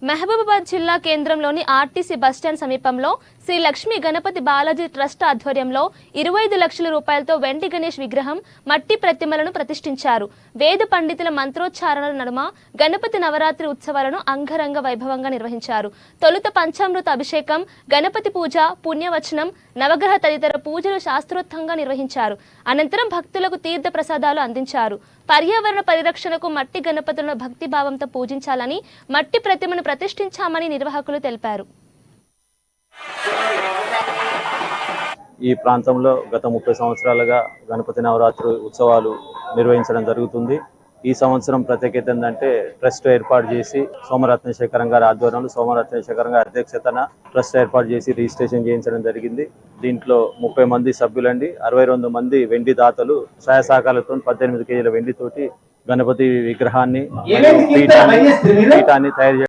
మహబూబాబాద్ జిల్లా కేంద్రంలోని RTC bus stand సమీపంలో శ్రీ లక్ష్మీ గణపతి బాలాజీ ట్రస్ట్ ఆధ్వర్యంలో 25 లక్షల రూపాయలతో వెండి గణేష్ విగ్రహం, మట్టి ప్రతిమలను ప్రతిష్ఠించారు. వేద పండితుల మంత్రోచ్చారణల నడుమ గణపతి నవరాత్రి ఉత్సవాలను అంగరంగ వైభవంగా నిర్వహించారు. తొలుత పంచామృత అభిషేకం, గణపతి పూజ, పుణ్యవచనం, నవగ్రహ తదితర పూజలు శాస్త్రోక్తంగా నిర్వహించారు. అనంతరం భక్తులకు తీర్థ ప్రసాదాలు అందించారు. పర్యావరణ పరిరక్షణకు మట్టి గణపతులను భక్తిభావంతో పూజించాలని, మట్టి ప్రతిమను ప్రతిష్ఠించామని నిర్వాహకులు తెలిపారు. ఈ ప్రాంతంలో గత 30 సంవత్సరాలుగా గణపతి నవరాత్రి ఉత్సవాలు నిర్వహించడం జరుగుతుంది. ఈ సంవత్సరం ప్రత్యేకత ఏంటంటే ట్రస్ట్ ఏర్పాటు చేసి సోమరత్నశేఖరం గారి ఆధ్వర్యంలో సోమరత్నశేఖరం గారి అధ్యక్షతన ట్రస్ట్ ఏర్పాటు చేసి రిజిస్ట్రేషన్ చేయించడం జరిగింది. దీంట్లో 30 మంది సభ్యులండి, 62 మంది వెండి దాతలు సహాయ సహకారాలతో 18 కేజీల వెండితోటి గణపతి విగ్రహాన్ని పీఠాన్ని తయారు